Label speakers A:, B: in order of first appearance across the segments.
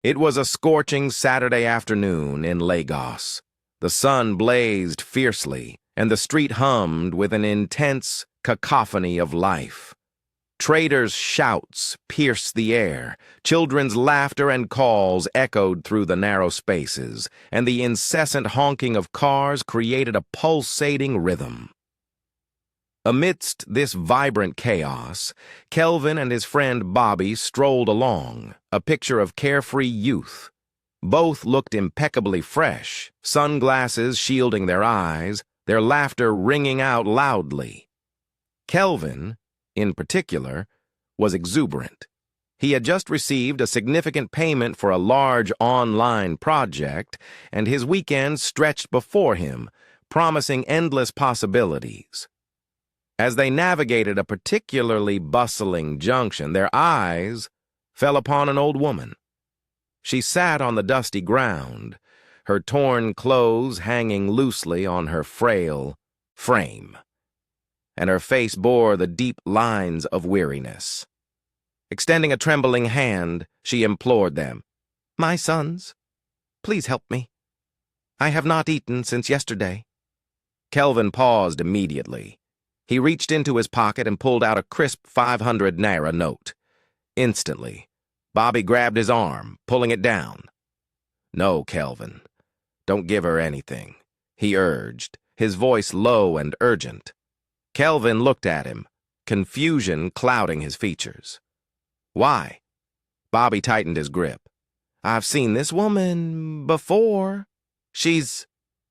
A: It was a scorching Saturday afternoon in Lagos. The sun blazed fiercely, and the street hummed with an intense cacophony of life. Traders' shouts pierced the air, children's laughter and calls echoed through the narrow spaces, and the incessant honking of cars created a pulsating rhythm. Amidst this vibrant chaos, Kelvin and his friend Bobby strolled along, a picture of carefree youth. Both looked impeccably fresh, sunglasses shielding their eyes, their laughter ringing out loudly. Kelvin, in particular, was exuberant. He had just received a significant payment for a large online project, and his weekend stretched before him, promising endless possibilities. As they navigated a particularly bustling junction, their eyes fell upon an old woman. She sat on the dusty ground, her torn clothes hanging loosely on her frail frame, and her face bore the deep lines of weariness. Extending a trembling hand, she implored them, "My sons, please help me. I have not eaten since yesterday." Kelvin paused immediately. He reached into his pocket and pulled out a crisp 500 naira note. Instantly, Bobby grabbed his arm, pulling it down. "No, Kelvin, don't give her anything," he urged, his voice low and urgent. Kelvin looked at him, confusion clouding his features. "Why?" Bobby tightened his grip. "I've seen this woman before. She's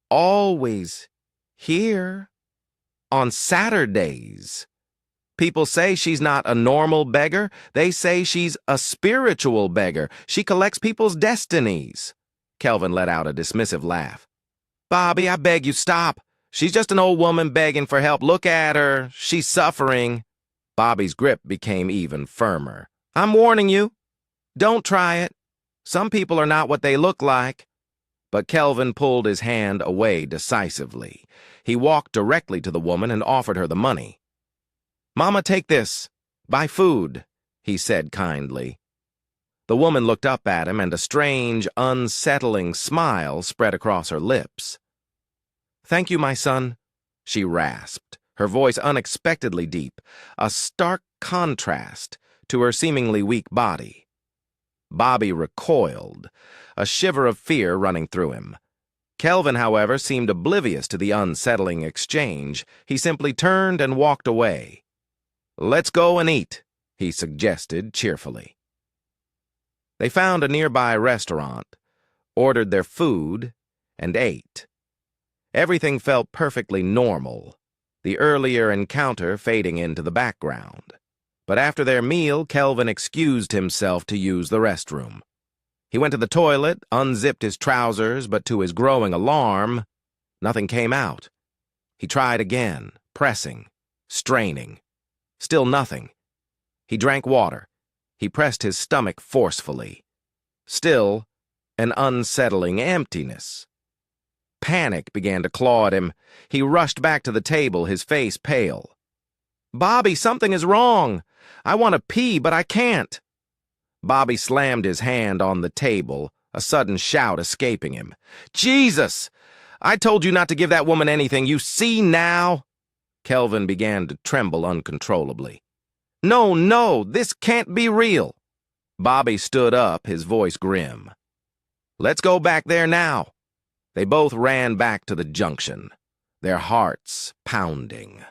A: always here. On Saturdays. People say she's not a normal beggar. They say she's a spiritual beggar. She collects people's destinies." Kelvin let out a dismissive laugh. "Bobby, I beg you, stop. She's just an old woman begging for help. Look at her. She's suffering." Bobby's grip became even firmer. "I'm warning you. Don't try it. Some people are not what they look like." But Kelvin pulled his hand away decisively. He walked directly to the woman and offered her the money. "Mama, take this. Buy food," he said kindly. The woman looked up at him, and a strange, unsettling smile spread across her lips. "Thank you, my son," she rasped, her voice unexpectedly deep, a stark contrast to her seemingly weak body. Bobby recoiled, a shiver of fear running through him. Kelvin, however, seemed oblivious to the unsettling exchange. He simply turned and walked away. "Let's go and eat," he suggested cheerfully. They found a nearby restaurant, ordered their food, and ate. Everything felt perfectly normal, the earlier encounter fading into the background. But after their meal, Kelvin excused himself to use the restroom. He went to the toilet, unzipped his trousers, but to his growing alarm, nothing came out. He tried again, pressing, straining. Still nothing. He drank water. He pressed his stomach forcefully. Still an unsettling emptiness. Panic began to claw at him. He rushed back to the table, his face pale. "Bobby, something is wrong. I want to pee, but I can't." Bobby slammed his hand on the table, a sudden shout escaping him. "Jesus! I told you not to give that woman anything. You see now?" Kelvin began to tremble uncontrollably. No, this can't be real." Bobby stood up, his voice grim. "Let's go back there now." They both ran back to the junction, their hearts pounding.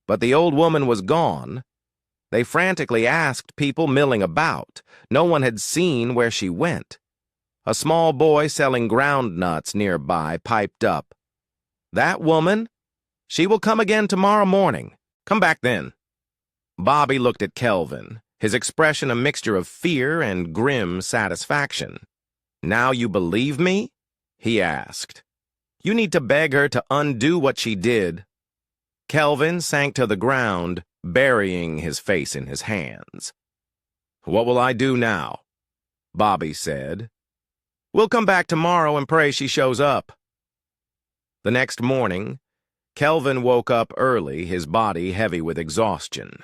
A: But the old woman was gone. They frantically asked people milling about. No one had seen where she went. A small boy selling ground nuts nearby piped up, "That woman? She will come again tomorrow morning. Come back then." Bobby looked at Kelvin, his expression a mixture of fear and grim satisfaction. "Now you believe me?" he asked. "You need to beg her to undo what she did." Kelvin sank to the ground, burying his face in his hands. "What will I do now?" Bobby said. "We'll come back tomorrow and pray she shows up." The next morning, Kelvin woke up early, his body heavy with exhaustion.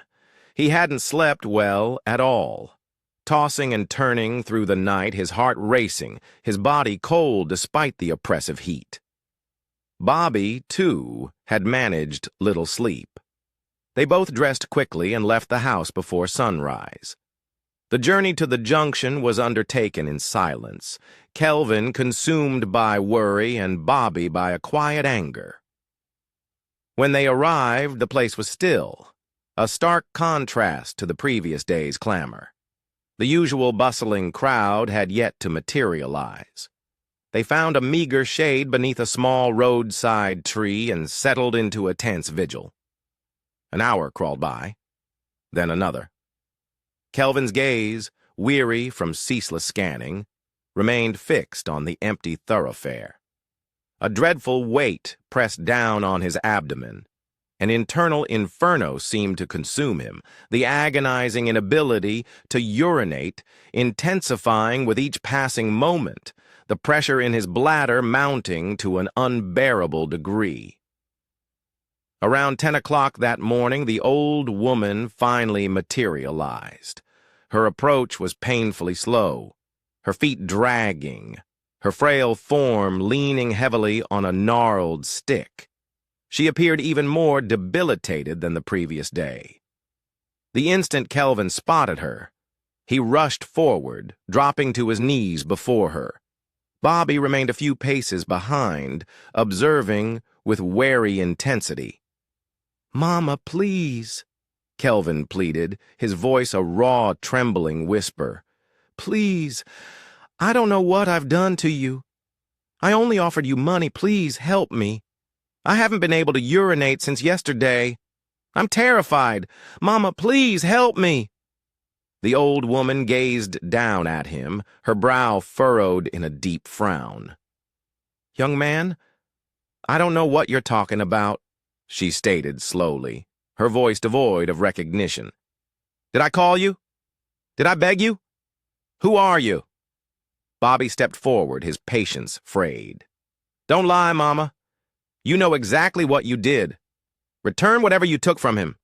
A: He hadn't slept well at all. tossing and turning through the night, his heart racing, his body cold despite the oppressive heat. Bobby, too, had managed little sleep. They both dressed quickly and left the house before sunrise. The journey to the junction was undertaken in silence, Kelvin consumed by worry and Bobby by a quiet anger. When they arrived, the place was still, a stark contrast to the previous day's clamor. The usual bustling crowd had yet to materialize. They found a meager shade beneath a small roadside tree and settled into a tense vigil. An hour crawled by, then another. Kelvin's gaze, weary from ceaseless scanning, remained fixed on the empty thoroughfare. A dreadful weight pressed down on his abdomen. An internal inferno seemed to consume him, the agonizing inability to urinate intensifying with each passing moment, the pressure in his bladder mounting to an unbearable degree. Around 10 o'clock that morning, the old woman finally materialized. Her approach was painfully slow, her feet dragging, her frail form leaning heavily on a gnarled stick. She appeared even more debilitated than the previous day. The instant Kelvin spotted her, he rushed forward, dropping to his knees before her. Bobby remained a few paces behind, observing with wary intensity. "Mama, please," Kelvin pleaded, his voice a raw, trembling whisper. "Please, I don't know what I've done to you. I only offered you money. Please help me. I haven't been able to urinate since yesterday. I'm terrified. Mama, please help me." The old woman gazed down at him, her brow furrowed in a deep frown. "Young man, I don't know what you're talking about," she stated slowly, her voice devoid of recognition. "Did I call you? Did I beg you? Who are you?" Bobby stepped forward, his patience frayed. "Don't lie, Mama. You know exactly what you did. Return whatever you took from him."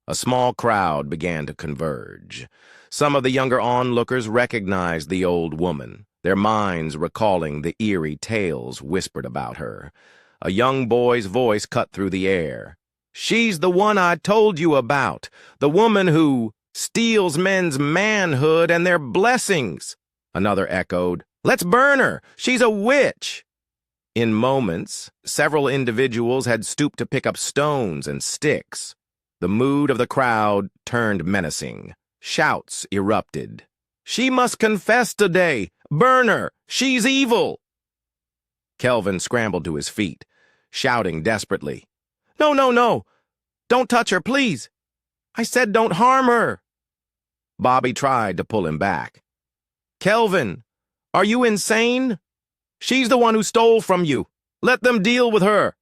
A: A small crowd began to converge. Some of the younger onlookers recognized the old woman, their minds recalling the eerie tales whispered about her. A young boy's voice cut through the air. "She's the one I told you about, the woman who steals men's manhood and their blessings." Another echoed, "Let's burn her! She's a witch!" In moments, several individuals had stooped to pick up stones and sticks. The mood of the crowd turned menacing. Shouts erupted. "She must confess today! Burn her! She's evil!" Kelvin scrambled to his feet, shouting desperately, "No, no, no! Don't touch her, please! I said don't harm her!" Bobby tried to pull him back. "Kelvin, are you insane? She's the one who stole from you. Let them deal with her."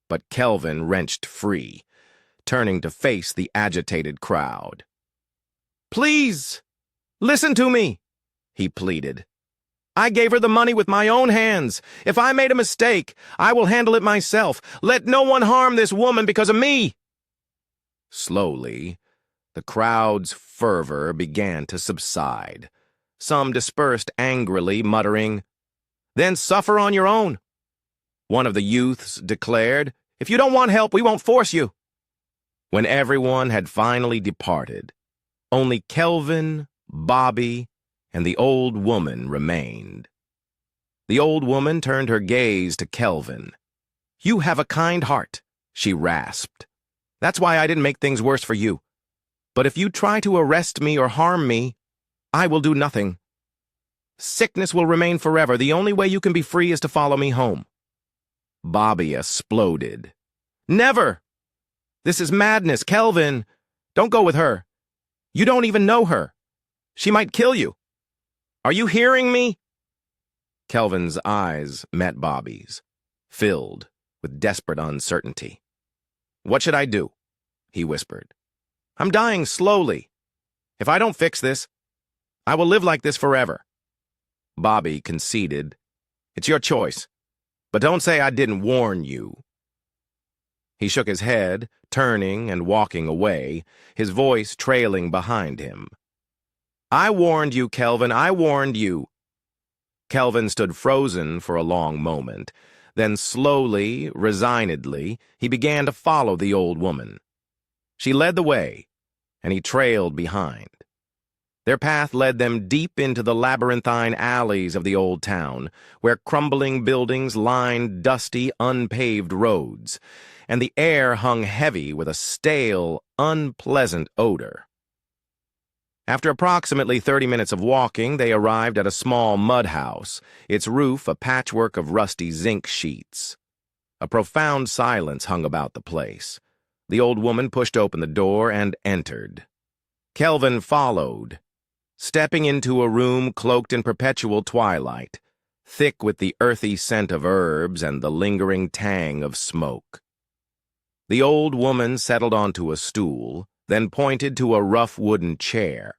A: But Kelvin wrenched free, turning to face the agitated crowd. "Please, listen to me," he pleaded. "I gave her the money with my own hands. If I made a mistake, I will handle it myself. Let no one harm this woman because of me." Slowly, the crowd's fervor began to subside. Some dispersed angrily, muttering, "Then suffer on your own." One of the youths declared, "If you don't want help, we won't force you." When everyone had finally departed, only Kelvin, Bobby, and the old woman remained. The old woman turned her gaze to Kelvin. "You have a kind heart," she rasped. "That's why I didn't make things worse for you. But if you try to arrest me or harm me, I will do nothing. Sickness will remain forever. The only way you can be free is to follow me home." Bobby exploded. "Never! This is madness, Kelvin. Don't go with her. You don't even know her. She might kill you. Are you hearing me?" Kelvin's eyes met Bobby's, filled with desperate uncertainty. "What should I do?" he whispered. "I'm dying slowly. If I don't fix this, I will live like this forever." Bobby conceded, "It's your choice, but don't say I didn't warn you." He shook his head, turning and walking away, his voice trailing behind him. I warned you, Kelvin, I warned you. Kelvin stood frozen for a long moment. Then slowly, resignedly, he began to follow the old woman. She led the way, and he trailed behind. Their path led them deep into the labyrinthine alleys of the old town, where crumbling buildings lined dusty, unpaved roads, and the air hung heavy with a stale, unpleasant odor. After approximately 30 minutes of walking, they arrived at a small mud house, its roof a patchwork of rusty zinc sheets. A profound silence hung about the place. The old woman pushed open the door and entered. Kelvin followed, stepping into a room cloaked in perpetual twilight, thick with the earthy scent of herbs and the lingering tang of smoke. The old woman settled onto a stool, then pointed to a rough wooden chair.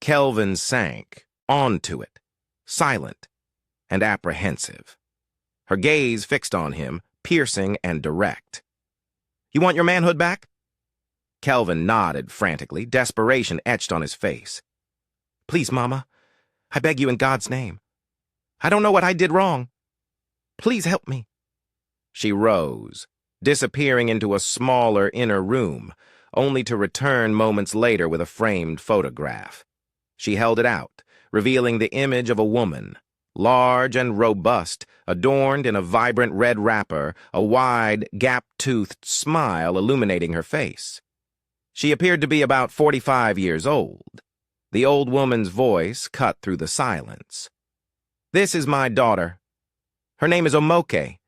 A: Kelvin sank onto it, silent and apprehensive. Her gaze fixed on him, piercing and direct. "You want your manhood back?" Kelvin nodded frantically, desperation etched on his face. "Please, Mama, I beg you in God's name. I don't know what I did wrong. Please help me." She rose, disappearing into a smaller inner room, only to return moments later with a framed photograph. She held it out, revealing the image of a woman, large and robust, adorned in a vibrant red wrapper, a wide, gap-toothed smile illuminating her face. She appeared to be about 45 years old. The old woman's voice cut through the silence. "This is my daughter. Her name is Omoke.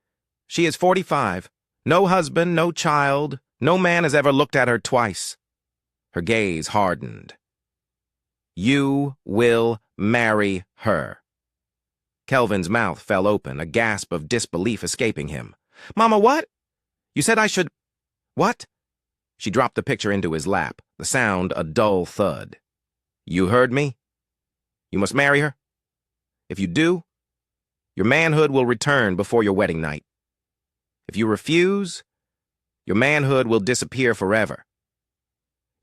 A: She is 45. No husband, no child. No man has ever looked at her twice." Her gaze hardened. "You will marry her." Kelvin's mouth fell open, a gasp of disbelief escaping him. "Mama, what? You said I should... What?" She dropped the picture into his lap, the sound a dull thud. "You heard me? You must marry her. If you do, your manhood will return before your wedding night. If you refuse, your manhood will disappear forever.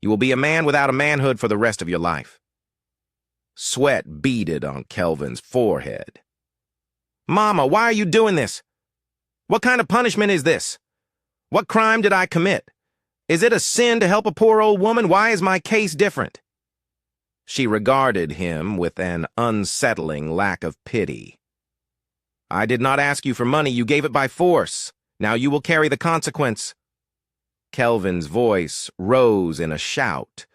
A: You will be a man without a manhood for the rest of your life." Sweat beaded on Kelvin's forehead. "Mama, why are you doing this? What kind of punishment is this? What crime did I commit? Is it a sin to help a poor old woman? Why is my case different?" She regarded him with an unsettling lack of pity. "I did not ask you for money. You gave it by force. Now you will carry the consequence." Kelvin's voice rose in a shout.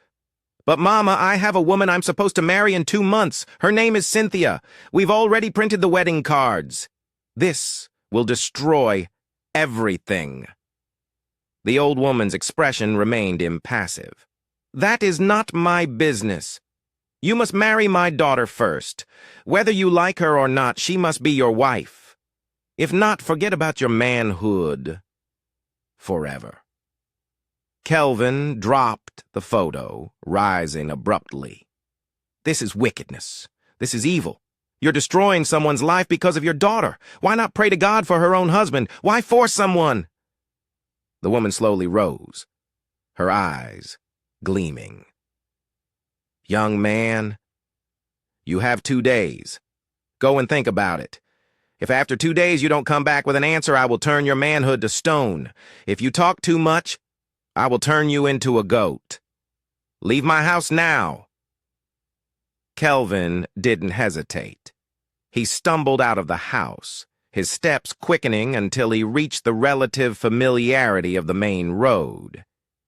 A: "But Mama, I have a woman I'm supposed to marry in 2 months. Her name is Cynthia. We've already printed the wedding cards. This will destroy everything." The old woman's expression remained impassive. "That is not my business. You must marry my daughter first. Whether you like her or not, she must be your wife. If not, forget about your manhood forever." Kelvin dropped the photo, rising abruptly. "This is wickedness. This is evil. You're destroying someone's life because of your daughter. Why not pray to God for her own husband? Why force someone?" The woman slowly rose, her eyes gleaming. "Young man, you have 2 days. Go and think about it. If after 2 days you don't come back with an answer, I will turn your manhood to stone. If you talk too much, I will turn you into a goat. Leave my house now." Kelvin didn't hesitate. He stumbled out of the house, his steps quickening until he reached the relative familiarity of the main road.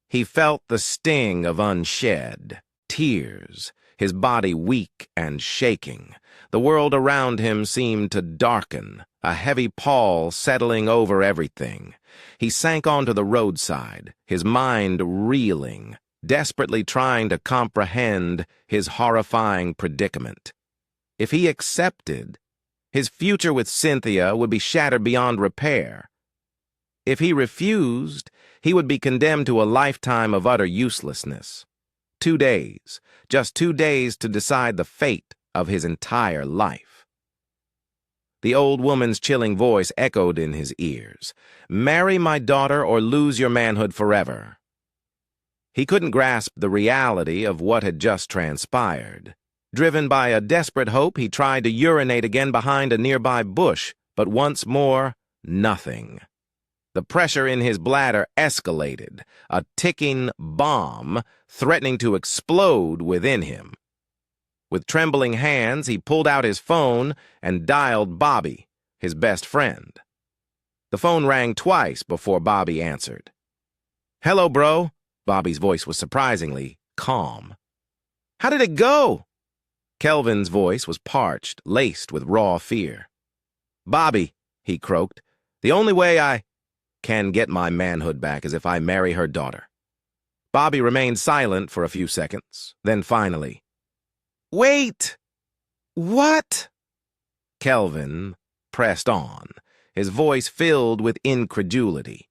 A: He felt the sting of unshed tears, his body weak and shaking. The world around him seemed to darken, a heavy pall settling over everything. He sank onto the roadside, his mind reeling, desperately trying to comprehend his horrifying predicament. If he accepted, his future with Cynthia would be shattered beyond repair. If he refused, he would be condemned to a lifetime of utter uselessness. 2 days, just 2 days to decide the fate of his entire life. The old woman's chilling voice echoed in his ears. "Marry my daughter or lose your manhood forever." He couldn't grasp the reality of what had just transpired. Driven by a desperate hope, he tried to urinate again behind a nearby bush, but once more, nothing. The pressure in his bladder escalated, a ticking bomb threatening to explode within him. With trembling hands, he pulled out his phone and dialed Bobby, his best friend. The phone rang twice before Bobby answered. "Hello, bro." Bobby's voice was surprisingly calm. "How did it go?" Kelvin's voice was parched, laced with raw fear. "Bobby," he croaked, "the only way I can get my manhood back is if I marry her daughter." Bobby remained silent for a few seconds, then finally, "Wait! What?" Kelvin pressed on, his voice filled with incredulity.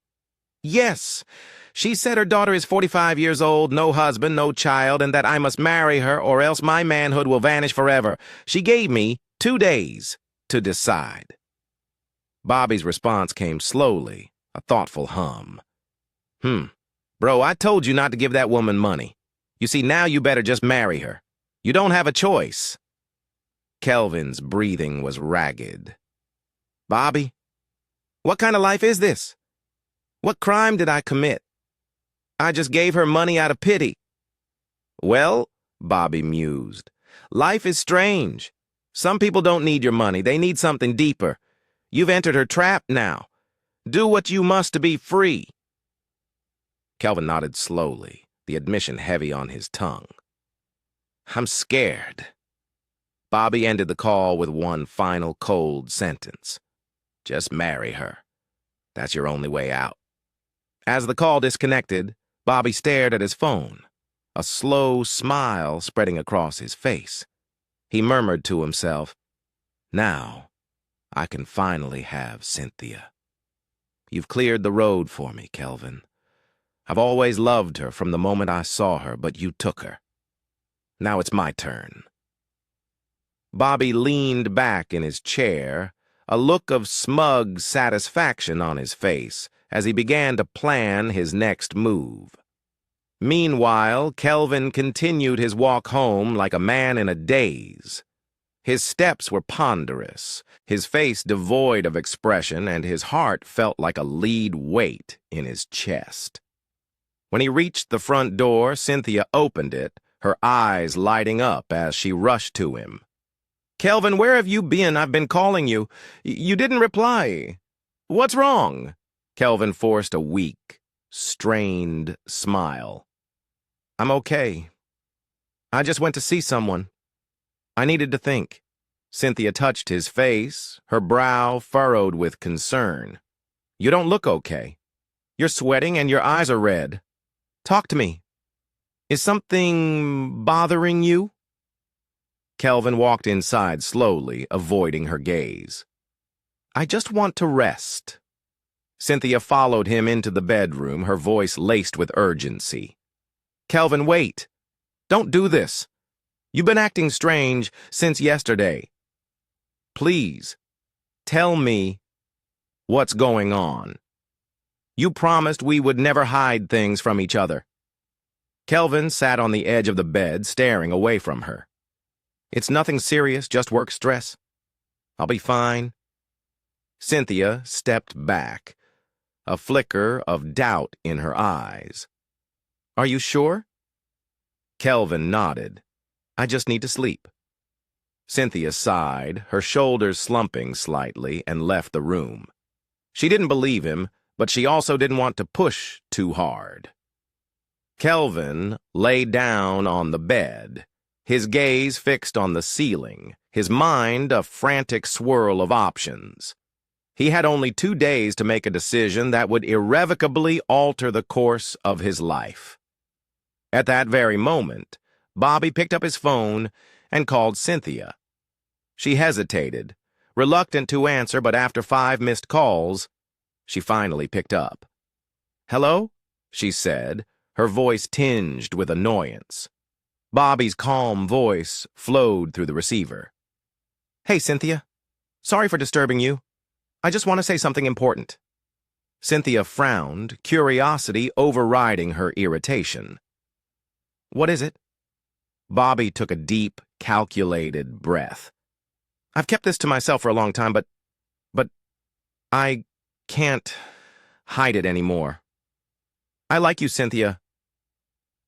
A: "Yes, she said her daughter is 45 years old, no husband, no child, and that I must marry her or else my manhood will vanish forever. She gave me 2 days to decide." Bobby's response came slowly, a thoughtful hum. Bro, I told you not to give that woman money. You see, now you better just marry her. You don't have a choice." Kelvin's breathing was ragged. "Bobby, what kind of life is this? What crime did I commit? I just gave her money out of pity." "Well," Bobby mused, "life is strange. Some people don't need your money. They need something deeper. You've entered her trap now. Do what you must to be free." Kelvin nodded slowly, the admission heavy on his tongue. "I'm scared." Bobby ended the call with one final cold sentence. "Just marry her. That's your only way out." As the call disconnected, Bobby stared at his phone, a slow smile spreading across his face. He murmured to himself, "Now I can finally have Cynthia. You've cleared the road for me, Kelvin. I've always loved her from the moment I saw her, but you took her. Now it's my turn." Bobby leaned back in his chair, a look of smug satisfaction on his face as he began to plan his next move. Meanwhile, Kelvin continued his walk home like a man in a daze. His steps were ponderous, his face devoid of expression, and his heart felt like a lead weight in his chest. When he reached the front door, Cynthia opened it, her eyes lighting up as she rushed to him. "Kelvin, where have you been? I've been calling you. You didn't reply. What's wrong?" Kelvin forced a weak, strained smile. "I'm okay. I just went to see someone. I needed to think." Cynthia touched his face, her brow furrowed with concern. "You don't look okay. You're sweating and your eyes are red. Talk to me. Is something bothering you?" Kelvin walked inside slowly, avoiding her gaze. "I just want to rest." Cynthia followed him into the bedroom, her voice laced with urgency. "Kelvin, wait. Don't do this. You've been acting strange since yesterday. Please, tell me what's going on. You promised we would never hide things from each other." Kelvin sat on the edge of the bed, staring away from her. "It's nothing serious, just work stress. I'll be fine." Cynthia stepped back, a flicker of doubt in her eyes. "Are you sure?" Kelvin nodded. "I just need to sleep." Cynthia sighed, her shoulders slumping slightly, and left the room. She didn't believe him, but she also didn't want to push too hard. Kelvin lay down on the bed, his gaze fixed on the ceiling, his mind a frantic swirl of options. He had only 2 days to make a decision that would irrevocably alter the course of his life. At that very moment, Bobby picked up his phone and called Cynthia. She hesitated, reluctant to answer, but after 5 missed calls, she finally picked up. "Hello?" she said, her voice tinged with annoyance. Bobby's calm voice flowed through the receiver. "Hey, Cynthia. Sorry for disturbing you. I just want to say something important." Cynthia frowned, curiosity overriding her irritation. What is it? Bobby took a deep, calculated breath. I've kept this to myself for a long time, but I can't hide it anymore. I like you, Cynthia.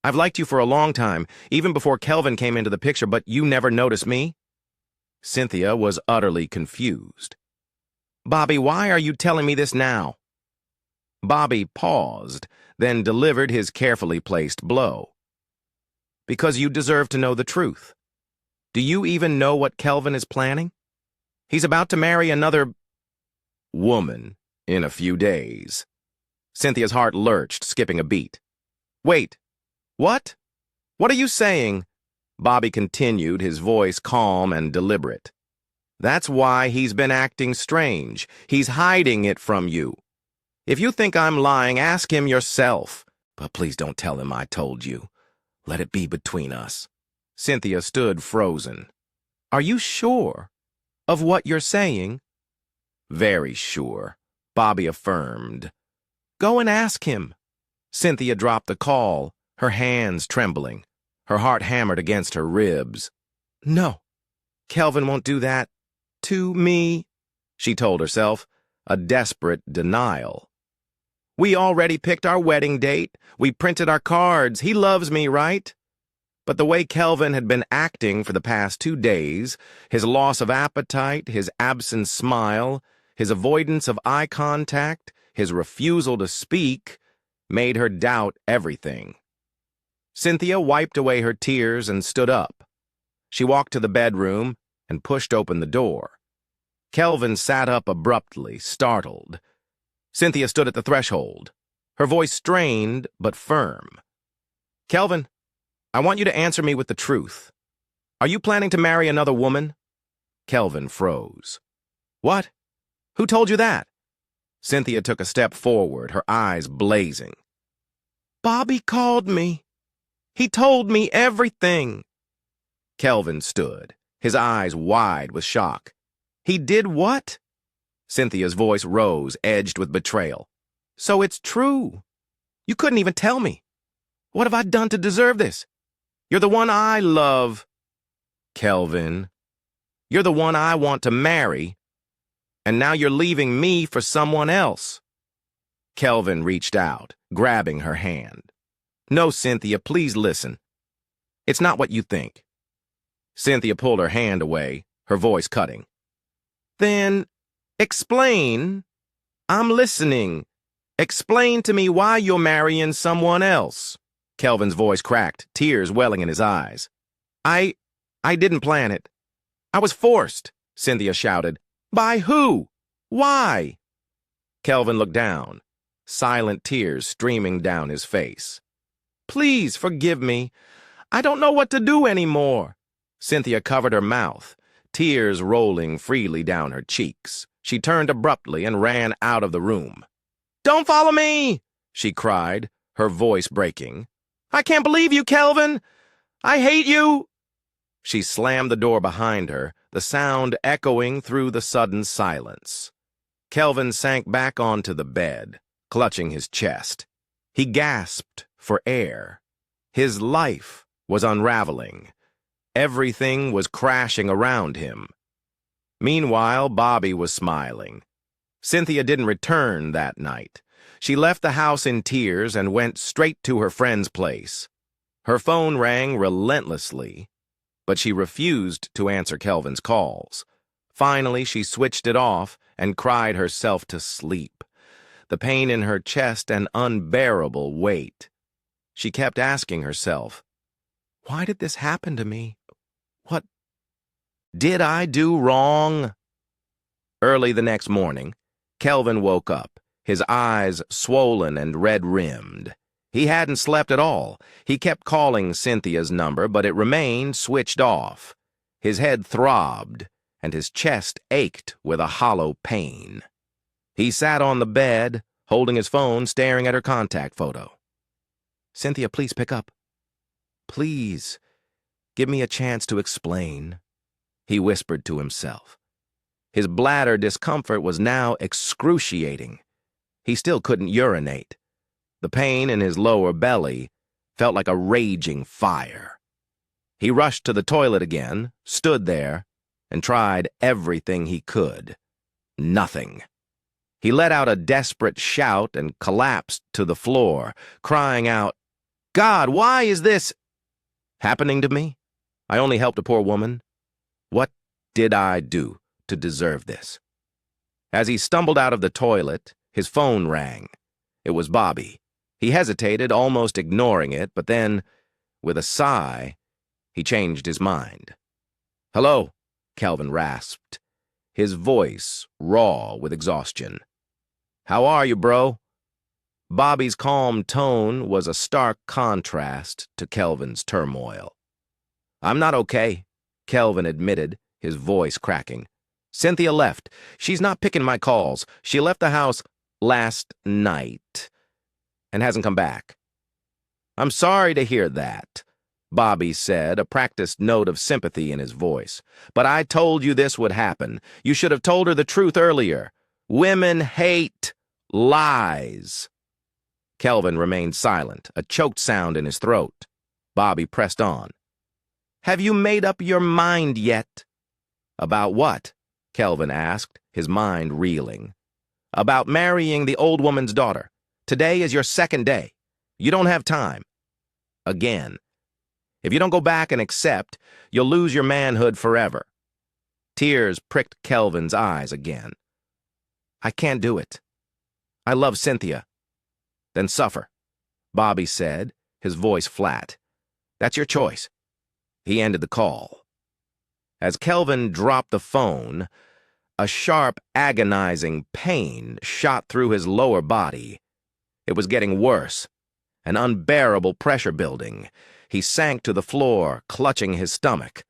A: I've liked you for a long time, even before Kelvin came into the picture, but you never noticed me? Cynthia was utterly confused. Bobby, why are you telling me this now? Bobby paused, then delivered his carefully placed blow. Because you deserve to know the truth. Do you even know what Kelvin is planning? He's about to marry another woman in a few days. Cynthia's heart lurched, skipping a beat. Wait, what? What are you saying? Bobby continued, his voice calm and deliberate. That's why he's been acting strange. He's hiding it from you. If you think I'm lying, ask him yourself. But please don't tell him I told you. Let it be between us. Cynthia stood frozen. Are you sure of what you're saying? Very sure, Bobby affirmed. Go and ask him. Cynthia dropped the call, her hands trembling, her heart hammered against her ribs. No, Kelvin won't do that to me, she told herself, a desperate denial. We already picked our wedding date. We printed our cards. He loves me, right? But the way Kelvin had been acting for the past 2 days, his loss of appetite, his absent smile, his avoidance of eye contact, his refusal to speak, made her doubt everything. Cynthia wiped away her tears and stood up. She walked to the bedroom and pushed open the door. Kelvin sat up abruptly, startled. Cynthia stood at the threshold, her voice strained but firm. Kelvin, I want you to answer me with the truth. Are you planning to marry another woman? Kelvin froze. What? Who told you that? Cynthia took a step forward, her eyes blazing. Bobby called me. He told me everything. Kelvin stood, his eyes wide with shock. He did what? Cynthia's voice rose, edged with betrayal. So it's true. You couldn't even tell me. What have I done to deserve this? You're the one I love. Kelvin, you're the one I want to marry, and now you're leaving me for someone else. Kelvin reached out, grabbing her hand. No, Cynthia, please listen. It's not what you think. Cynthia pulled her hand away, her voice cutting. Then, explain. I'm listening. Explain to me why you're marrying someone else. Kelvin's voice cracked, tears welling in his eyes. I didn't plan it. I was forced, Cynthia shouted. By who? Why? Kelvin looked down, silent tears streaming down his face. Please forgive me. I don't know what to do anymore. Cynthia covered her mouth, tears rolling freely down her cheeks. She turned abruptly and ran out of the room. Don't follow me, she cried, her voice breaking. I can't believe you, Kelvin. I hate you. She slammed the door behind her, the sound echoing through the sudden silence. Kelvin sank back onto the bed, clutching his chest. He gasped for air. His life was unraveling. Everything was crashing around him. Meanwhile, Bobby was smiling. Cynthia didn't return that night. She left the house in tears and went straight to her friend's place. Her phone rang relentlessly, but she refused to answer Kelvin's calls. Finally, she switched it off and cried herself to sleep, the pain in her chest an unbearable weight. She kept asking herself, why did this happen to me? What did I do wrong? Early the next morning, Kelvin woke up, his eyes swollen and red-rimmed. He hadn't slept at all. He kept calling Cynthia's number, but it remained switched off. His head throbbed, and his chest ached with a hollow pain. He sat on the bed, holding his phone, staring at her contact photo. Cynthia, please pick up. Please, give me a chance to explain, he whispered to himself. His bladder discomfort was now excruciating. He still couldn't urinate. The pain in his lower belly felt like a raging fire. He rushed to the toilet again, stood there, and tried everything he could. Nothing. He let out a desperate shout and collapsed to the floor, crying out, "God, why is this happening to me? I only helped a poor woman. What did I do to deserve this?" As he stumbled out of the toilet, his phone rang. It was Bobby. He hesitated, almost ignoring it, but then, with a sigh, he changed his mind. "Hello," Kelvin rasped, his voice raw with exhaustion. "How are you, bro?" Bobby's calm tone was a stark contrast to Kelvin's turmoil. "I'm not okay," Kelvin admitted, his voice cracking. "Cynthia left. She's not picking my calls. She left the house last night and hasn't come back." "I'm sorry to hear that," Bobby said, a practiced note of sympathy in his voice. "But I told you this would happen. You should have told her the truth earlier. Women hate lies." Kelvin remained silent, a choked sound in his throat. Bobby pressed on. "Have you made up your mind yet?" "About what?" Kelvin asked, his mind reeling. "About marrying the old woman's daughter. Today is your second day. You don't have time. Again. If you don't go back and accept, you'll lose your manhood forever." Tears pricked Kelvin's eyes again. "I can't do it. I love Cynthia." "Then suffer," Bobby said, his voice flat. "That's your choice." He ended the call. As Kelvin dropped the phone, a sharp, agonizing pain shot through his lower body. It was getting worse, an unbearable pressure building. He sank to the floor, clutching his stomach.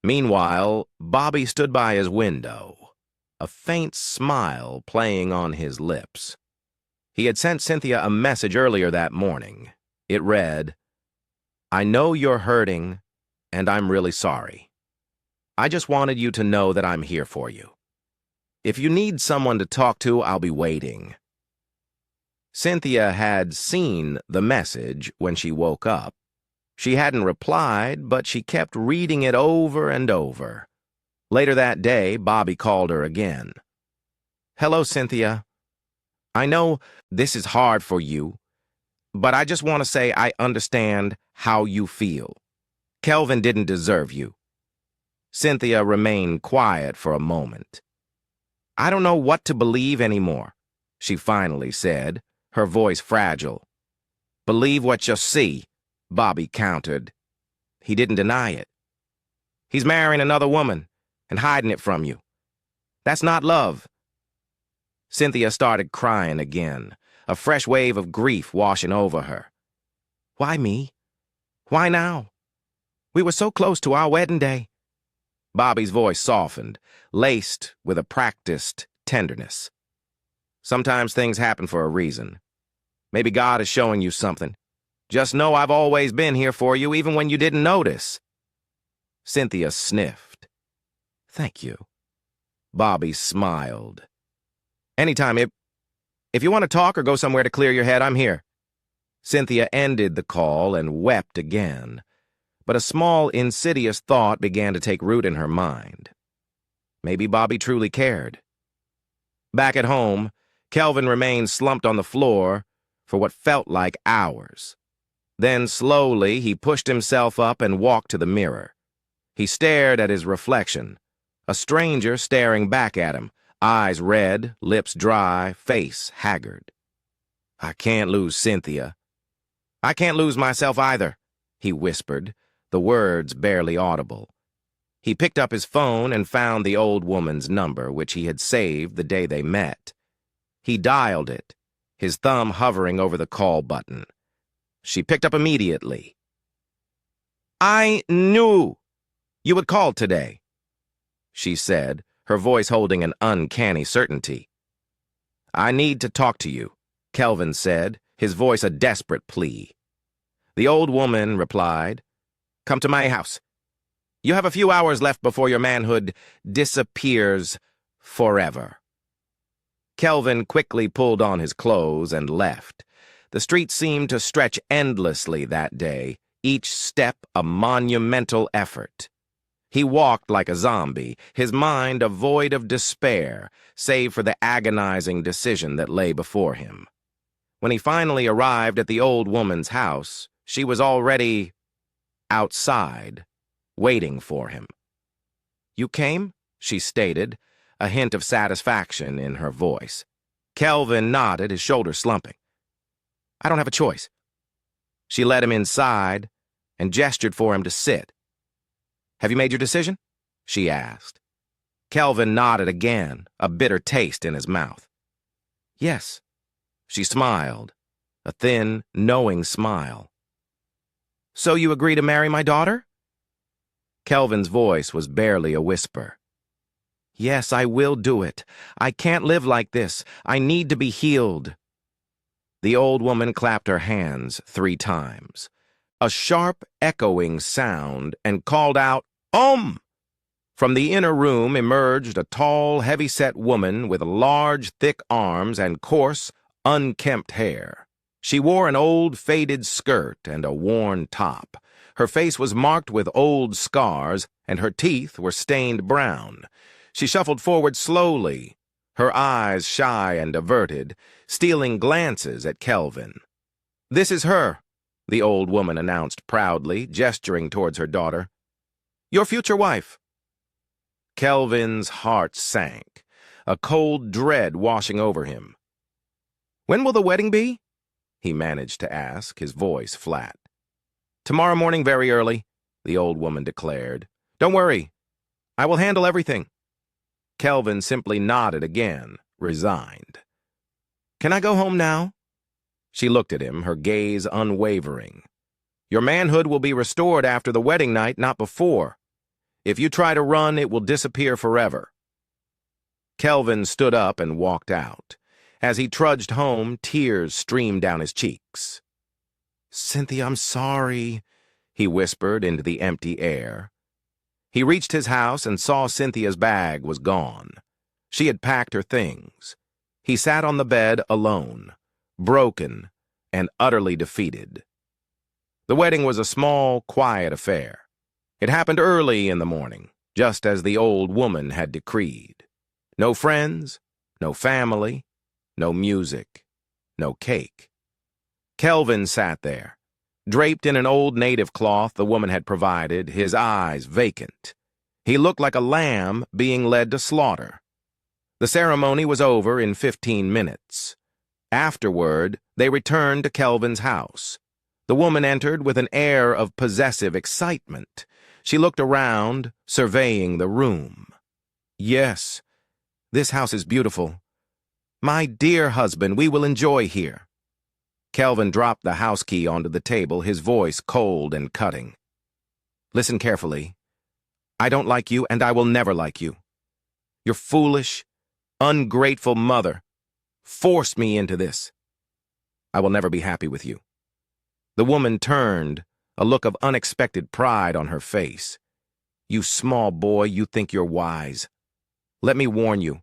A: Meanwhile, Bobby stood by his window, a faint smile playing on his lips. He had sent Cynthia a message earlier that morning. It read, "I know you're hurting, and I'm really sorry. I just wanted you to know that I'm here for you. If you need someone to talk to, I'll be waiting." Cynthia had seen the message when she woke up. She hadn't replied, but she kept reading it over and over. Later that day, Bobby called her again. "Hello, Cynthia. I know this is hard for you, but I just want to say I understand how you feel. Kelvin didn't deserve you." Cynthia remained quiet for a moment. "I don't know what to believe anymore," she finally said, her voice fragile. "Believe what you see," Bobby countered. He didn't deny it. "He's marrying another woman and hiding it from you. That's not love." Cynthia started crying again, a fresh wave of grief washing over her. "Why me? Why now? We were so close to our wedding day." Bobby's voice softened, laced with a practiced tenderness. "Sometimes things happen for a reason. Maybe God is showing you something. Just know I've always been here for you, even when you didn't notice." Cynthia sniffed. "Thank you." Bobby smiled. "Anytime, if you want to talk or go somewhere to clear your head, I'm here." Cynthia ended the call and wept again, but a small, insidious thought began to take root in her mind. Maybe Bobby truly cared. Back at home, Kelvin remained slumped on the floor for what felt like hours. Then, slowly, he pushed himself up and walked to the mirror. He stared at his reflection, a stranger staring back at him, eyes red, lips dry, face haggard. "I can't lose Cynthia. I can't lose myself either," he whispered, the words barely audible. He picked up his phone and found the old woman's number, which he had saved the day they met. He dialed it, his thumb hovering over the call button. She picked up immediately. "I knew you would call today," she said, her voice holding an uncanny certainty. "I need to talk to you," Kelvin said, his voice a desperate plea. The old woman replied, "Come to my house. You have a few hours left before your manhood disappears forever." Kelvin quickly pulled on his clothes and left. The street seemed to stretch endlessly that day, each step a monumental effort. He walked like a zombie, his mind a void of despair, save for the agonizing decision that lay before him. When he finally arrived at the old woman's house, she was already outside, waiting for him. "You came?" she stated, a hint of satisfaction in her voice. Kelvin nodded, his shoulders slumping. "I don't have a choice." She led him inside and gestured for him to sit. "Have you made your decision?" she asked. Kelvin nodded again, a bitter taste in his mouth. "Yes." She smiled, a thin, knowing smile. "So you agree to marry my daughter?" Kelvin's voice was barely a whisper. "Yes, I will do it. I can't live like this. I need to be healed." The old woman clapped her hands 3 times, a sharp, echoing sound, and called out, "Om!" From the inner room emerged a tall, heavy-set woman with large, thick arms and coarse, unkempt hair. She wore an old, faded skirt and a worn top. Her face was marked with old scars, and her teeth were stained brown. She shuffled forward slowly, her eyes shy and averted, stealing glances at Kelvin. "This is her," the old woman announced proudly, gesturing towards her daughter. "Your future wife." Kelvin's heart sank, a cold dread washing over him. "When will the wedding be?" he managed to ask, his voice flat. "Tomorrow morning very early," the old woman declared. "Don't worry, I will handle everything." Kelvin simply nodded again, resigned. "Can I go home now?" She looked at him, her gaze unwavering. "Your manhood will be restored after the wedding night, not before. If you try to run, it will disappear forever." Kelvin stood up and walked out. As he trudged home, tears streamed down his cheeks. "Cynthia, I'm sorry," he whispered into the empty air. He reached his house and saw Cynthia's bag was gone. She had packed her things. He sat on the bed alone, broken and utterly defeated. The wedding was a small, quiet affair. It happened early in the morning, just as the old woman had decreed. No friends, no family, no music, no cake. Kelvin sat there, draped in an old native cloth the woman had provided, his eyes vacant. He looked like a lamb being led to slaughter. The ceremony was over in 15 minutes. Afterward, they returned to Kelvin's house. The woman entered with an air of possessive excitement. She looked around, surveying the room. "Yes, this house is beautiful. My dear husband, we will enjoy here." Kelvin dropped the house key onto the table, his voice cold and cutting. "Listen carefully. I don't like you, and I will never like you. Your foolish, ungrateful mother forced me into this. I will never be happy with you." The woman turned, a look of unexpected pride on her face. "You small boy, you think you're wise. Let me warn you.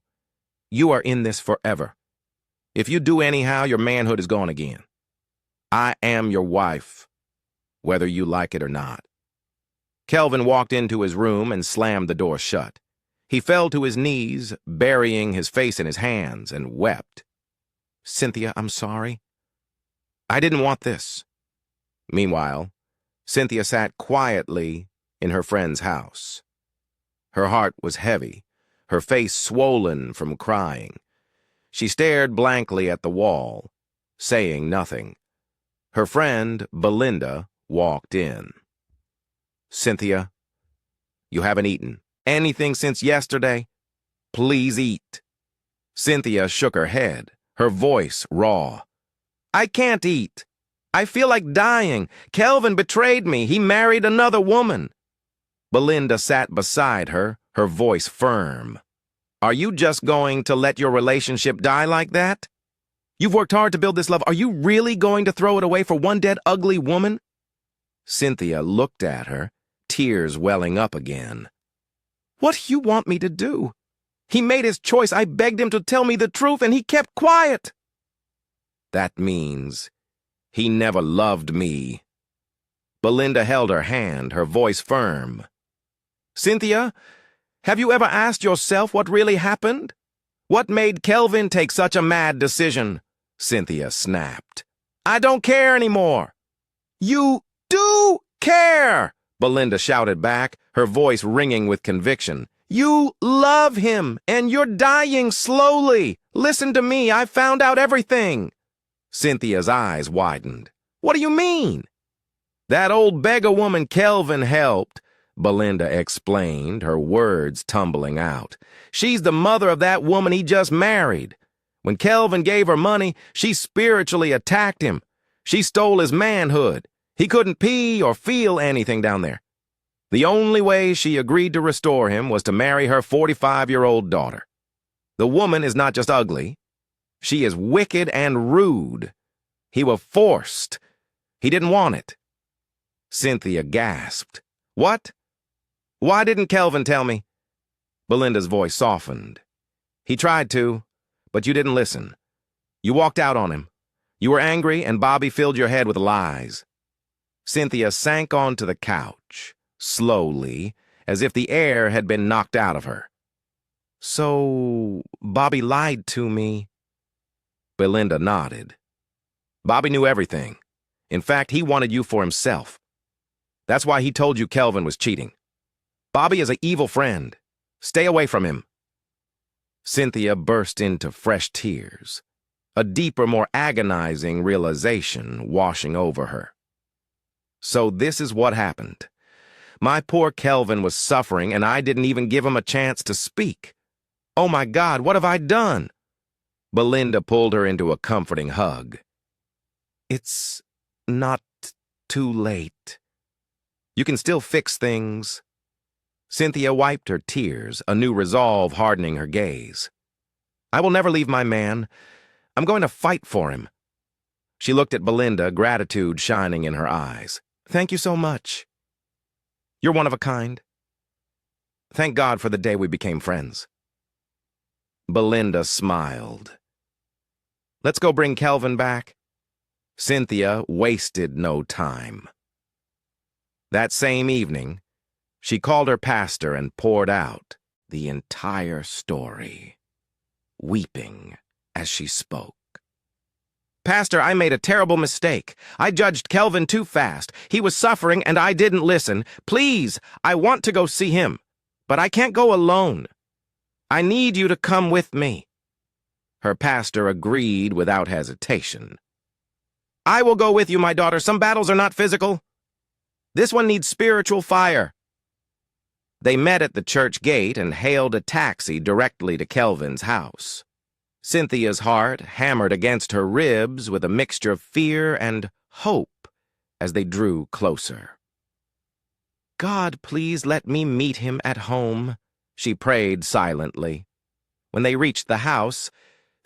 A: You are in this forever. If you do anyhow, your manhood is gone again. I am your wife, whether you like it or not." Kelvin walked into his room and slammed the door shut. He fell to his knees, burying his face in his hands, and wept. "Cynthia, I'm sorry. I didn't want this." Meanwhile, Cynthia sat quietly in her friend's house. Her heart was heavy, her face swollen from crying. She stared blankly at the wall, saying nothing. Her friend, Belinda, walked in. "Cynthia, you haven't eaten anything since yesterday? Please eat." Cynthia shook her head, her voice raw. "I can't eat. I feel like dying. Kelvin betrayed me. He married another woman." Belinda sat beside her, her voice firm. "Are you just going to let your relationship die like that? You've worked hard to build this love. Are you really going to throw it away for one dead, ugly woman?" Cynthia looked at her, tears welling up again. "What do you want me to do? He made his choice. I begged him to tell me the truth, and he kept quiet." "That means He never loved me. Belinda held her hand, her voice firm. Cynthia, have you ever asked yourself what really happened? What made Kelvin take such a mad decision? Cynthia snapped. I don't care anymore. You do care, Belinda shouted back, her voice ringing with conviction. You love him, and you're dying slowly. Listen to me, I found out everything. Cynthia's eyes widened. What do you mean? That old beggar woman Kelvin helped, Belinda explained, her words tumbling out. She's the mother of that woman he just married. When Kelvin gave her money, she spiritually attacked him. She stole his manhood. He couldn't pee or feel anything down there. The only way she agreed to restore him was to marry her 45-year-old daughter. The woman is not just ugly. She is wicked and rude. He was forced. He didn't want it. Cynthia gasped. What? Why didn't Kelvin tell me? Belinda's voice softened. He tried to, but you didn't listen. You walked out on him. You were angry, and Bobby filled your head with lies. Cynthia sank onto the couch, slowly, as if the air had been knocked out of her. So, Bobby lied to me. Belinda nodded. Bobby knew everything. In fact, he wanted you for himself. That's why he told you Kelvin was cheating. Bobby is an evil friend. Stay away from him. Cynthia burst into fresh tears, a deeper, more agonizing realization washing over her. So this is what happened. My poor Kelvin was suffering, and I didn't even give him a chance to speak. Oh my God, what have I done? Belinda pulled her into a comforting hug. It's not too late. You can still fix things. Cynthia wiped her tears, a new resolve hardening her gaze. I will never leave my man. I'm going to fight for him. She looked at Belinda, gratitude shining in her eyes. Thank you so much. You're one of a kind. Thank God for the day we became friends. Belinda smiled. Let's go bring Kelvin back. Cynthia wasted no time. That same evening, she called her pastor and poured out the entire story, weeping as she spoke. Pastor, I made a terrible mistake. I judged Kelvin too fast. He was suffering and I didn't listen. Please, I want to go see him, but I can't go alone. I need you to come with me. Her pastor agreed without hesitation. I will go with you, my daughter. Some battles are not physical. This one needs spiritual fire. They met at the church gate and hailed a taxi directly to Kelvin's house. Cynthia's heart hammered against her ribs with a mixture of fear and hope as they drew closer. God, please let me meet him at home, she prayed silently. When they reached the house,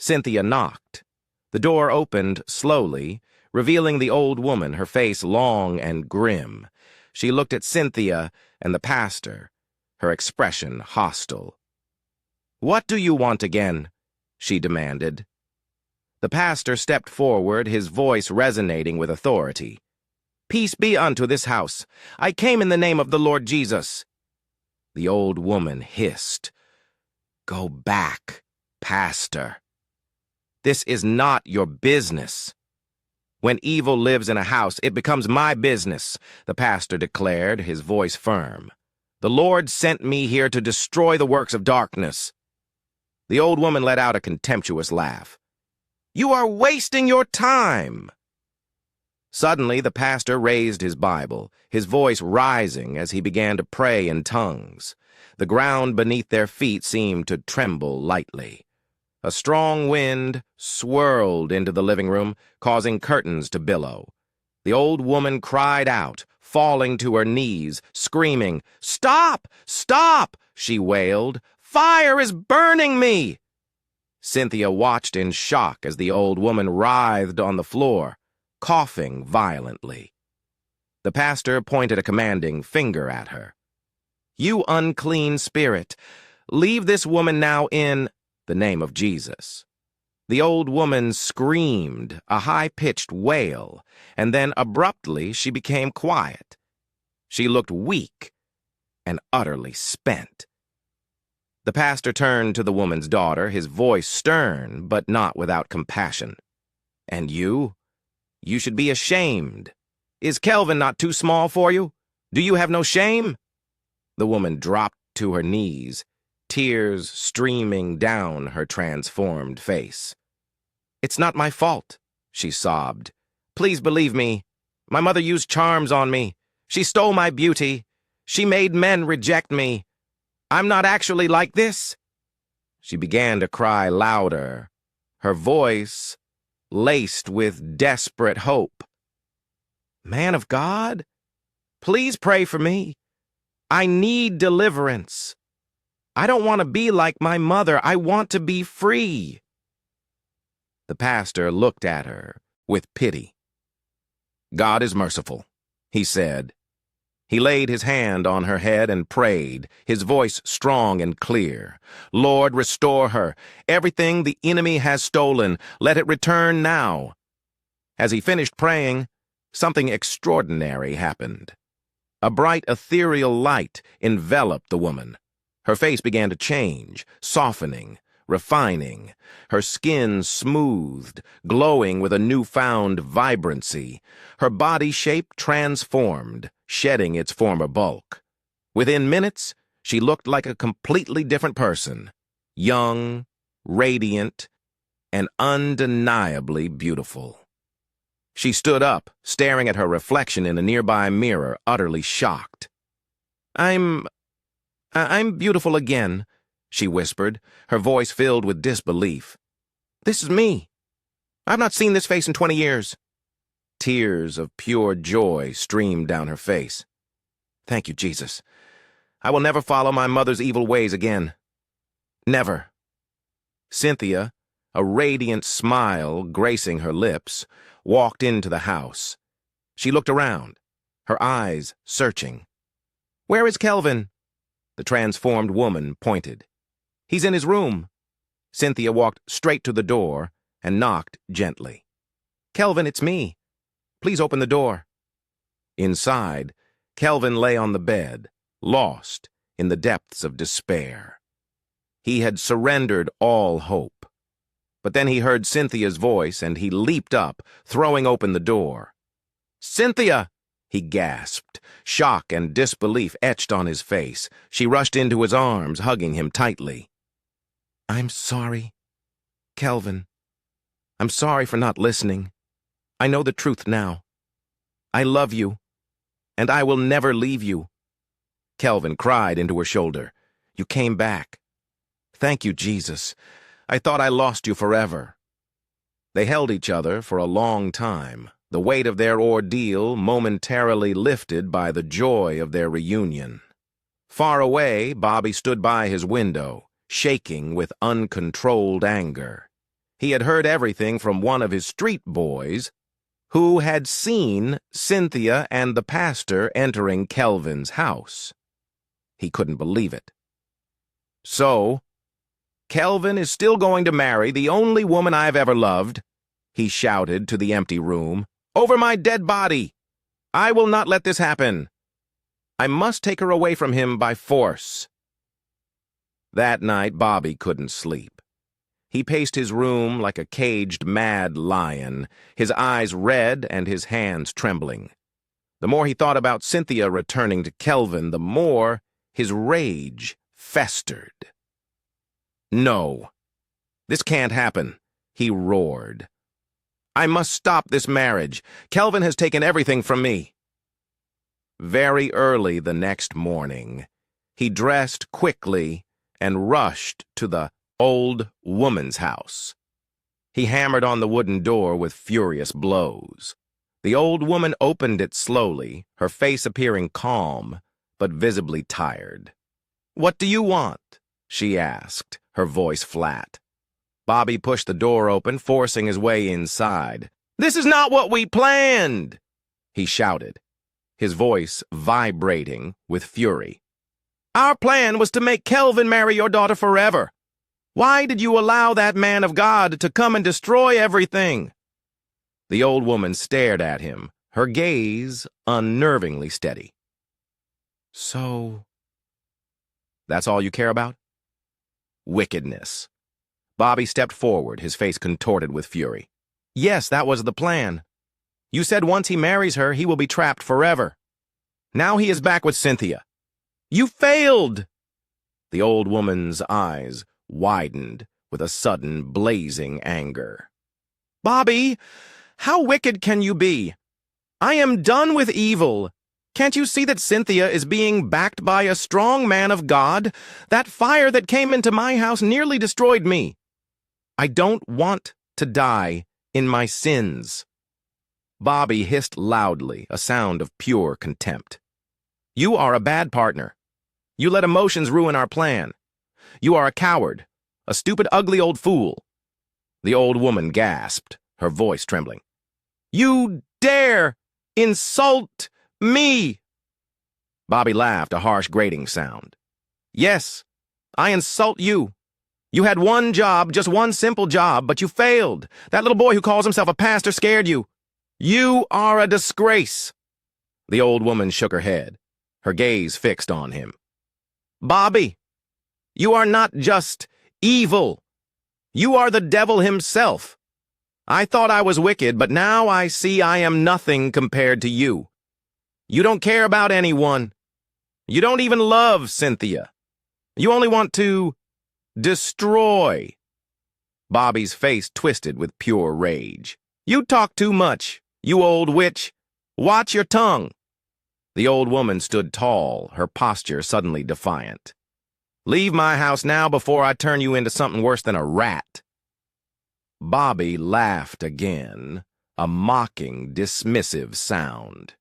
A: Cynthia knocked. The door opened slowly, revealing the old woman, her face long and grim. She looked at Cynthia and the pastor, her expression hostile. What do you want again? She demanded. The pastor stepped forward, his voice resonating with authority. Peace be unto this house. I came in the name of the Lord Jesus. The old woman hissed. Go back, pastor. This is not your business. When evil lives in a house, it becomes my business, the pastor declared, his voice firm. The Lord sent me here to destroy the works of darkness. The old woman let out a contemptuous laugh. You are wasting your time. Suddenly, the pastor raised his Bible, his voice rising as he began to pray in tongues. The ground beneath their feet seemed to tremble lightly. A strong wind swirled into the living room, causing curtains to billow. The old woman cried out, falling to her knees, screaming, Stop! Stop! She wailed. Fire is burning me! Cynthia watched in shock as the old woman writhed on the floor, coughing violently. The pastor pointed a commanding finger at her. You unclean spirit, leave this woman now in the name of Jesus. The old woman screamed, a high-pitched wail, and then abruptly she became quiet. She looked weak and utterly spent. The pastor turned to the woman's daughter, his voice stern, but not without compassion. "And you? You should be ashamed. Is Kelvin not too small for you? Do you have no shame?" The woman dropped to her knees, tears streaming down her transformed face. "It's not my fault," she sobbed. "Please believe me. My mother used charms on me. She stole my beauty. She made men reject me. I'm not actually like this." She began to cry louder, her voice laced with desperate hope. "Man of God, please pray for me. I need deliverance. I don't want to be like my mother. I want to be free." The pastor looked at her with pity. "God is merciful," he said. He laid his hand on her head and prayed, his voice strong and clear. "Lord, restore her. Everything the enemy has stolen, let it return now." As he finished praying, something extraordinary happened. A bright ethereal light enveloped the woman. Her face began to change, softening, refining, her skin smoothed, glowing with a newfound vibrancy, her body shape transformed, shedding its former bulk. Within minutes, she looked like a completely different person, young, radiant, and undeniably beautiful. She stood up, staring at her reflection in a nearby mirror, utterly shocked. I'm beautiful again," she whispered, her voice filled with disbelief. "This is me. I've not seen this face in 20 years. Tears of pure joy streamed down her face. "Thank you, Jesus. I will never follow my mother's evil ways again. Never." Cynthia, a radiant smile gracing her lips, walked into the house. She looked around, her eyes searching. "Where is Kelvin?" The transformed woman pointed. "He's in his room." Cynthia walked straight to the door and knocked gently. "Kelvin, it's me. Please open the door." Inside, Kelvin lay on the bed, lost in the depths of despair. He had surrendered all hope. But then he heard Cynthia's voice, and he leaped up, throwing open the door. "Cynthia!" he gasped, shock and disbelief etched on his face. She rushed into his arms, hugging him tightly. "I'm sorry, Kelvin. I'm sorry for not listening. I know the truth now. I love you, and I will never leave you." Kelvin cried into her shoulder. "You came back. Thank you, Jesus. I thought I lost you forever." They held each other for a long time, the weight of their ordeal momentarily lifted by the joy of their reunion. Far away, Bobby stood by his window, shaking with uncontrolled anger. He had heard everything from one of his street boys, who had seen Cynthia and the pastor entering Kelvin's house. He couldn't believe it. "So, Kelvin is still going to marry the only woman I've ever loved," he shouted to the empty room, "over my dead body. I will not let this happen. I must take her away from him by force." That night, Bobby couldn't sleep. He paced his room like a caged mad lion, his eyes red and his hands trembling. The more he thought about Cynthia returning to Kelvin, the more his rage festered. "No, this can't happen," he roared. "I must stop this marriage. Kelvin has taken everything from me." Very early the next morning, he dressed quickly and rushed to the old woman's house. He hammered on the wooden door with furious blows. The old woman opened it slowly, her face appearing calm, but visibly tired. "What do you want?" she asked, her voice flat. Bobby pushed the door open, forcing his way inside. "This is not what we planned!" he shouted, his voice vibrating with fury. "Our plan was to make Kelvin marry your daughter forever. Why did you allow that man of God to come and destroy everything?" The old woman stared at him, her gaze unnervingly steady. "So, that's all you care about?" "Wickedness." Bobby stepped forward, his face contorted with fury. "Yes, that was the plan. You said once he marries her, he will be trapped forever. Now he is back with Cynthia. You failed!" The old woman's eyes widened with a sudden blazing anger. "Bobby, how wicked can you be? I am done with evil. Can't you see that Cynthia is being backed by a strong man of God? That fire that came into my house nearly destroyed me. I don't want to die in my sins." Bobby hissed loudly, a sound of pure contempt. "You are a bad partner. You let emotions ruin our plan. You are a coward, a stupid, ugly old fool." The old woman gasped, her voice trembling. "You dare insult me!" Bobby laughed, a harsh, grating sound. "Yes, I insult you. You had one job, just one simple job, but you failed. That little boy who calls himself a pastor scared you. You are a disgrace." The old woman shook her head, her gaze fixed on him. "Bobby, you are not just evil. You are the devil himself. I thought I was wicked, but now I see I am nothing compared to you. You don't care about anyone. You don't even love Cynthia. You only want to destroy." Bobby's face twisted with pure rage. "You talk too much, you old witch. Watch your tongue." The old woman stood tall, her posture suddenly defiant. "Leave my house now before I turn you into something worse than a rat." Bobby laughed again, a mocking, dismissive sound.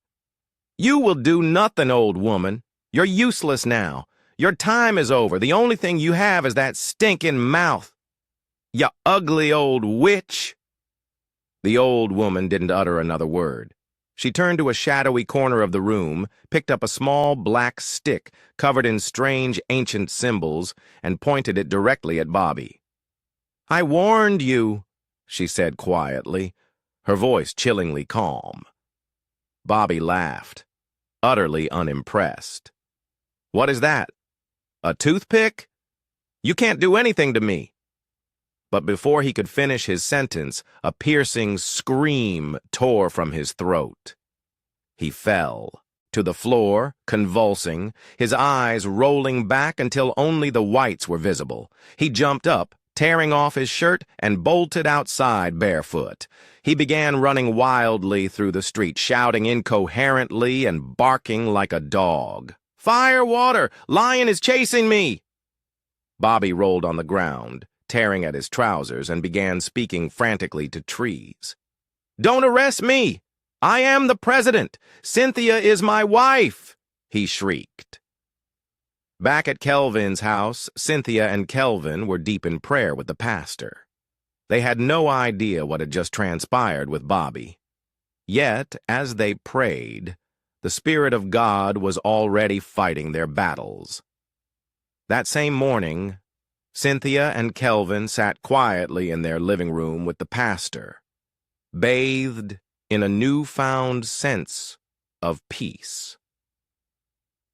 A: "You will do nothing, old woman. You're useless now. Your time is over. The only thing you have is that stinking mouth. You ugly old witch." The old woman didn't utter another word. She turned to a shadowy corner of the room, picked up a small black stick covered in strange ancient symbols, and pointed it directly at Bobby. "I warned you," she said quietly, her voice chillingly calm. Bobby laughed, utterly unimpressed. "What is that? A toothpick? You can't do anything to me." But before he could finish his sentence, a piercing scream tore from his throat. He fell to the floor, convulsing, his eyes rolling back until only the whites were visible. He jumped up, tearing off his shirt, and bolted outside barefoot. He began running wildly through the street, shouting incoherently and barking like a dog. "Fire, water! Lion is chasing me!" Bobby rolled on the ground, tearing at his trousers, and began speaking frantically to trees. "Don't arrest me! I am the president! Cynthia is my wife!" he shrieked. Back at Kelvin's house, Cynthia and Kelvin were deep in prayer with the pastor. They had no idea what had just transpired with Bobby. Yet, as they prayed, the Spirit of God was already fighting their battles. That same morning, Cynthia and Kelvin sat quietly in their living room with the pastor, bathed in a newfound sense of peace.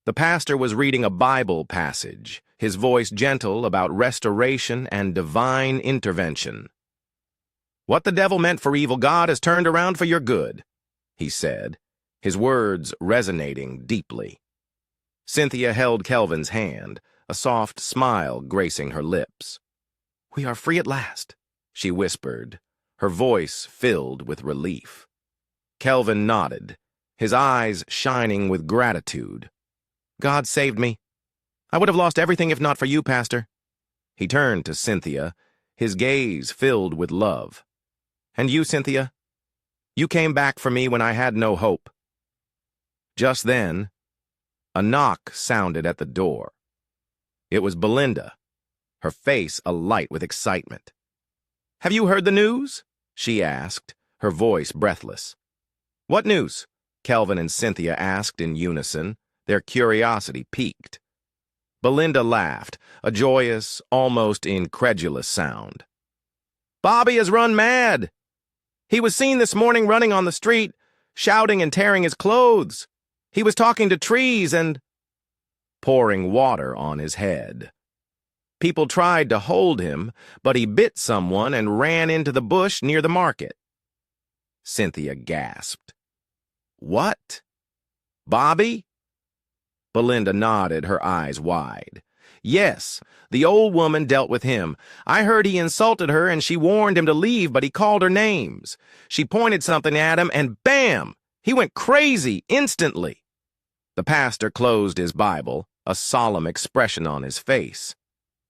A: The pastor was reading a Bible passage, his voice gentle about restoration and divine intervention. "What the devil meant for evil, God has turned around for your good," he said, his words resonating deeply. Cynthia held Kelvin's hand, a soft smile gracing her lips. "We are free at last," she whispered, her voice filled with relief. Kelvin nodded, his eyes shining with gratitude. "God saved me. I would have lost everything if not for you, Pastor." He turned to Cynthia, his gaze filled with love. "And you, Cynthia? You came back for me when I had no hope." Just then, a knock sounded at the door. It was Belinda, her face alight with excitement. "Have you heard the news?" she asked, her voice breathless. "What news?" Kelvin and Cynthia asked in unison, their curiosity piqued. Belinda laughed, a joyous, almost incredulous sound. "Bobby has run mad. He was seen this morning running on the street, shouting and tearing his clothes. He was talking to trees and pouring water on his head. People tried to hold him, but he bit someone and ran into the bush near the market." Cynthia gasped. "What? Bobby?" Belinda nodded, her eyes wide. "Yes, the old woman dealt with him. I heard he insulted her and she warned him to leave, but he called her names. She pointed something at him and bam! He went crazy instantly." The pastor closed his Bible, a solemn expression on his face.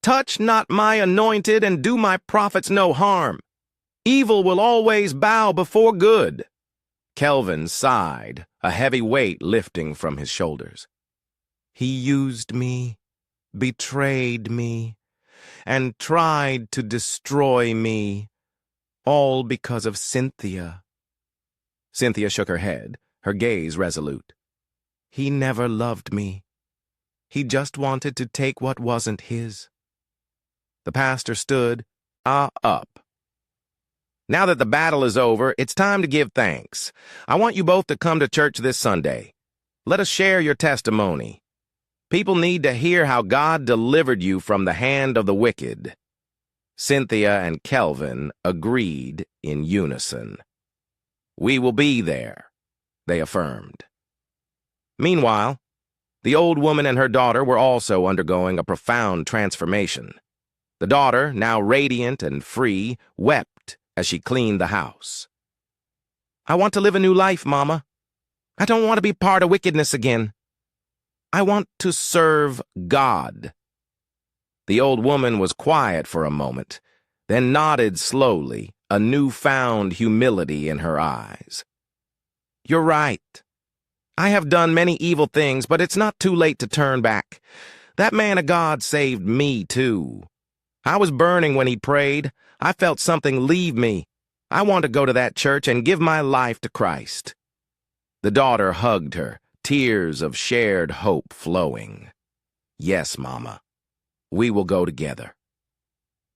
A: "Touch not my anointed and do my prophets no harm. Evil will always bow before good." Kelvin sighed, a heavy weight lifting from his shoulders. "He used me, betrayed me, and tried to destroy me, all because of Cynthia." Cynthia shook her head, her gaze resolute. "He never loved me. He just wanted to take what wasn't his." The pastor stood, up. "Now that the battle is over, it's time to give thanks. I want you both to come to church this Sunday. Let us share your testimony. People need to hear how God delivered you from the hand of the wicked." Cynthia and Kelvin agreed in unison. "We will be there," they affirmed. Meanwhile, the old woman and her daughter were also undergoing a profound transformation. The daughter, now radiant and free, wept as she cleaned the house. "I want to live a new life, Mama. I don't want to be part of wickedness again. I want to serve God." The old woman was quiet for a moment, then nodded slowly, a newfound humility in her eyes. "You're right. I have done many evil things, but it's not too late to turn back. That man of God saved me, too. I was burning when he prayed. I felt something leave me. I want to go to that church and give my life to Christ." The daughter hugged her, tears of shared hope flowing. "Yes, Mama. We will go together."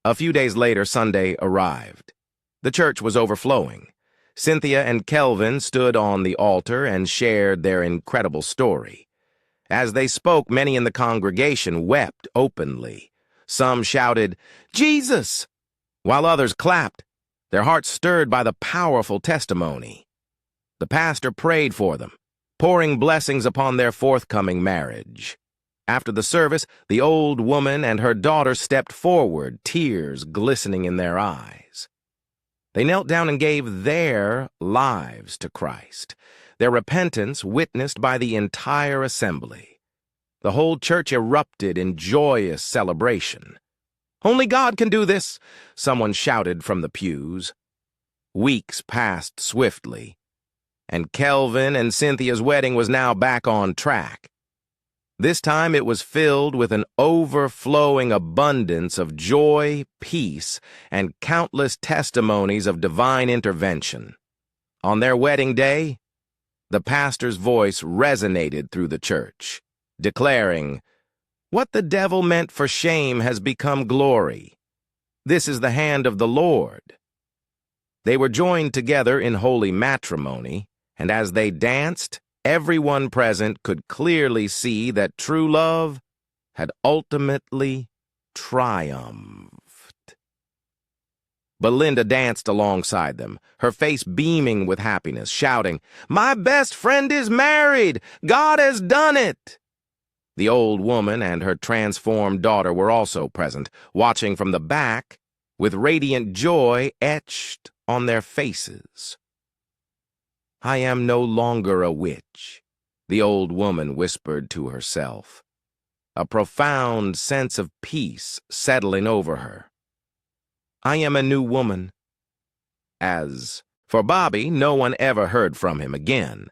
A: A few days later, Sunday arrived. The church was overflowing. Cynthia and Kelvin stood on the altar and shared their incredible story. As they spoke, many in the congregation wept openly. Some shouted, "Jesus!" while others clapped, their hearts stirred by the powerful testimony. The pastor prayed for them, pouring blessings upon their forthcoming marriage. After the service, the old woman and her daughter stepped forward, tears glistening in their eyes. They knelt down and gave their lives to Christ, their repentance witnessed by the entire assembly. The whole church erupted in joyous celebration. "Only God can do this," someone shouted from the pews. Weeks passed swiftly, and Kelvin and Cynthia's wedding was now back on track. This time it was filled with an overflowing abundance of joy, peace, and countless testimonies of divine intervention. On their wedding day, the pastor's voice resonated through the church, declaring, "What the devil meant for shame has become glory. This is the hand of the Lord." They were joined together in holy matrimony, and as they danced, everyone present could clearly see that true love had ultimately triumphed. Belinda danced alongside them, her face beaming with happiness, shouting, "My best friend is married! God has done it!" The old woman and her transformed daughter were also present, watching from the back, with radiant joy etched on their faces. "I am no longer a witch," the old woman whispered to herself, a profound sense of peace settling over her. "I am a new woman." As for Bobby, no one ever heard from him again.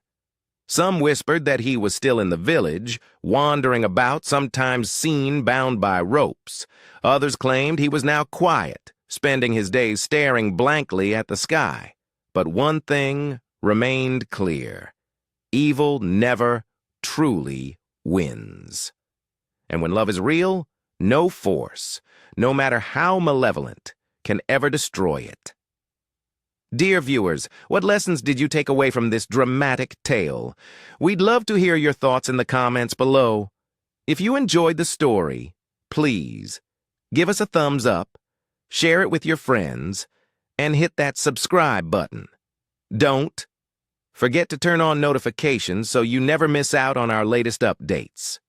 A: Some whispered that he was still in the village, wandering about, sometimes seen bound by ropes. Others claimed he was now quiet, spending his days staring blankly at the sky. But one thing remained clear: evil never truly wins. And when love is real, no force, no matter how malevolent, can ever destroy it. Dear viewers, what lessons did you take away from this dramatic tale? We'd love to hear your thoughts in the comments below. If you enjoyed the story, please give us a thumbs up, share it with your friends, and hit that subscribe button. Don't forget to turn on notifications so you never miss out on our latest updates.